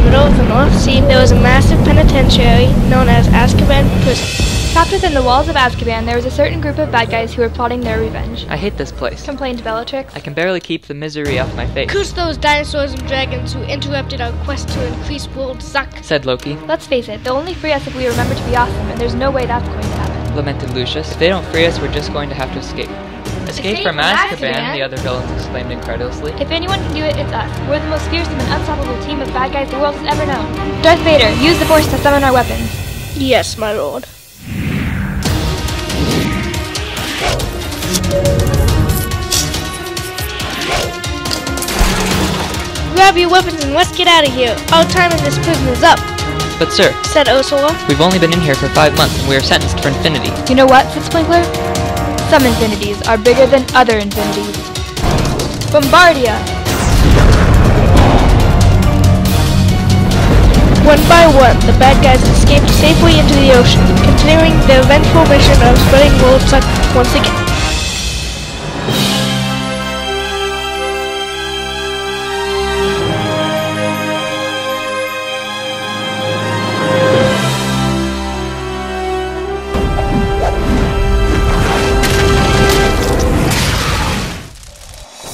middle of the North Sea, there was a massive penitentiary known as Azkaban Prison. Trapped within the walls of Azkaban, there was a certain group of bad guys who were plotting their revenge. I hate this place, Complained Bellatrix. I can barely keep the misery off my face, Curse those dinosaurs and dragons who interrupted our quest to increase world suck. said Loki. Let's face it, they'll only free us if we remember to be awesome, and there's no way that's going to happen. Lamented Lucius. If they don't free us, we're just going to have to escape. Escape from Azkaban, the other villains exclaimed incredulously. If anyone can do it, it's us. We're the most fearsome and unstoppable team of bad guys the world has ever known. Darth Vader, use the Force to summon our weapons. Yes, my lord. Grab your weapons and let's get out of here. Our time in this prison is up, But sir, said Ursula. we've only been in here for 5 months and we are sentenced for infinity. You know what, said Sprinkler? Some infinities are bigger than other infinities. Bombardia! One by one, the bad guys escaped safely into the ocean, continuing their eventful mission of spreading world suck once again.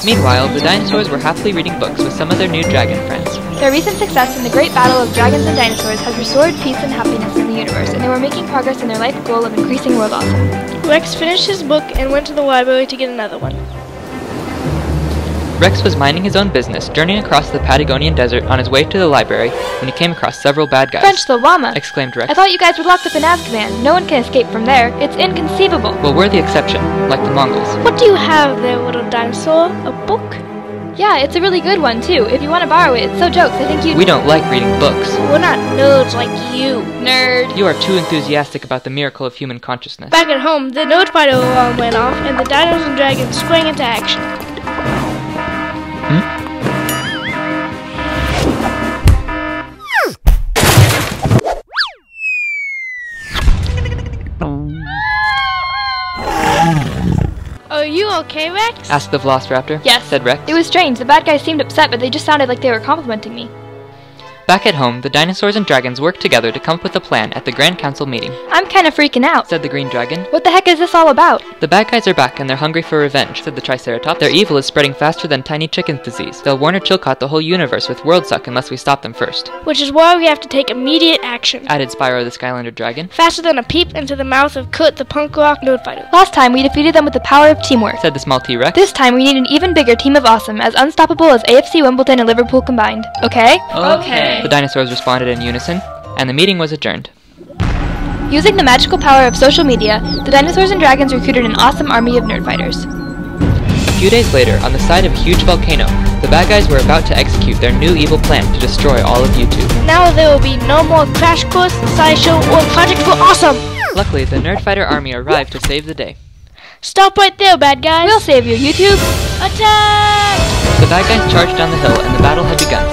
Meanwhile, the dinosaurs were happily reading books with some of their new dragon friends. Their recent success in the great battle of dragons and dinosaurs has restored peace and happiness in the universe, and they were making progress in their life goal of increasing world awesome. Rex finished his book and went to the library to get another one. Rex was minding his own business, journeying across the Patagonian desert on his way to the library when he came across several bad guys. French the llama! Exclaimed Rex. I thought you guys were locked up in Azkaban. No one can escape from there. It's inconceivable. Well, we're the exception, like the Mongols. What do you have there, little dinosaur? A book? Yeah, it's a really good one, too. If you want to borrow it, it's so jokes. I think you'd— We don't like reading books. We're not nerds like you. Nerd. You are too enthusiastic about the miracle of human consciousness. Back at home, the nerd fighter alarm went off and the dinos and dragons sprang into action. Are you okay, Rex? Asked the Velociraptor. Yes. Said Rex. It was strange. The bad guys seemed upset, but they just sounded like they were complimenting me. Back at home, the dinosaurs and dragons worked together to come up with a plan at the Grand Council meeting. I'm kind of freaking out, Said the Green Dragon. What the heck is this all about? The bad guys are back and they're hungry for revenge, said the Triceratops. Their evil is spreading faster than tiny chicken's disease. They'll Warner Chilcot the whole universe with world suck unless we stop them first. Which is why we have to take immediate action. Added Spyro the Skylander Dragon. Faster than a peep into the mouth of Kurt the punk rock nerd fighter. Last time, we defeated them with the power of teamwork. Said the small T-Rex. This time, we need an even bigger team of awesome, as unstoppable as AFC Wimbledon and Liverpool combined. Okay? Okay. The dinosaurs responded in unison, and the meeting was adjourned. Using the magical power of social media, the dinosaurs and dragons recruited an awesome army of nerd fighters. A few days later, on the side of a huge volcano, the bad guys were about to execute their new evil plan to destroy all of YouTube. Now there will be no more Crash Course, SciShow, or Project for Awesome! Luckily, the Nerd Fighter army arrived to save the day. Stop right there, bad guys! We'll save you, YouTube! Attack! The bad guys charged down the hill and the battle had begun.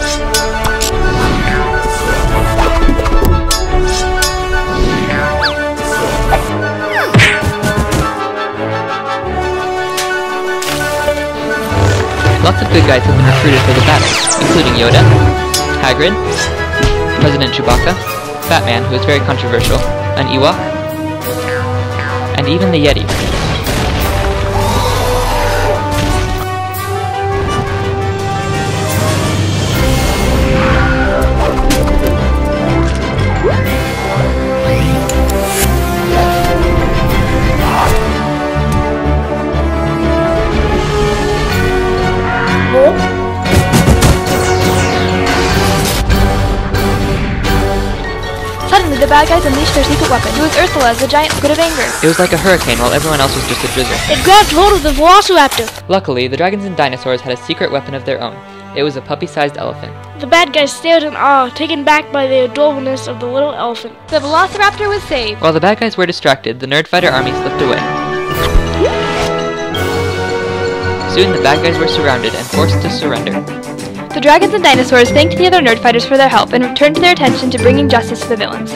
Lots of good guys have been recruited for the battle, including Yoda, Hagrid, President Chewbacca, Batman, who is very controversial, an Ewok, and even the Yeti. Suddenly, the bad guys unleashed their secret weapon. It was Ursula, the giant squid of anger. It was like a hurricane while everyone else was just a drizzle. It grabbed hold of the Velociraptor! Luckily, the dragons and dinosaurs had a secret weapon of their own. It was a puppy-sized elephant. The bad guys stared in awe, taken back by the adorableness of the little elephant. The Velociraptor was saved. While the bad guys were distracted, the Nerd Fighter army slipped away. Soon the bad guys were surrounded and forced to surrender. The dragons and dinosaurs thanked the other nerd fighters for their help and turned their attention to bringing justice to the villains.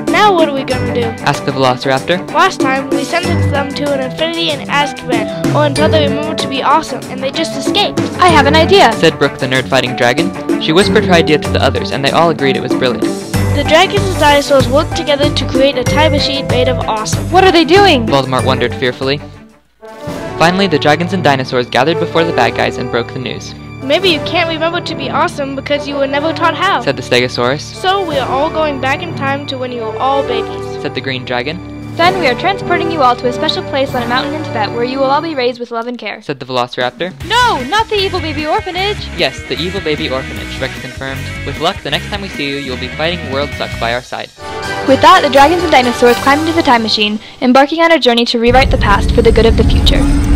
Now what are we gonna do? Asked the Velociraptor. Last time, we sentenced them to an infinity in Azkaban, or until they remembered to be awesome, and they just escaped. I have an idea. Said Brooke the nerd fighting dragon. She whispered her idea to the others, and they all agreed it was brilliant. The dragons and dinosaurs worked together to create a time machine made of awesome. What are they doing? Voldemort wondered fearfully. Finally, the dragons and dinosaurs gathered before the bad guys and broke the news. Maybe you can't remember to be awesome because you were never taught how, Said the Stegosaurus. So we are all going back in time to when you were all babies, Said the Green Dragon. Then we are transporting you all to a special place on a mountain in Tibet where you will all be raised with love and care. Said the Velociraptor. No, not the evil baby orphanage! Yes, the evil baby orphanage, Rex confirmed. With luck, the next time we see you, you'll be fighting World Suck by our side. With that, the dragons and dinosaurs climbed into the time machine, embarking on a journey to rewrite the past for the good of the future.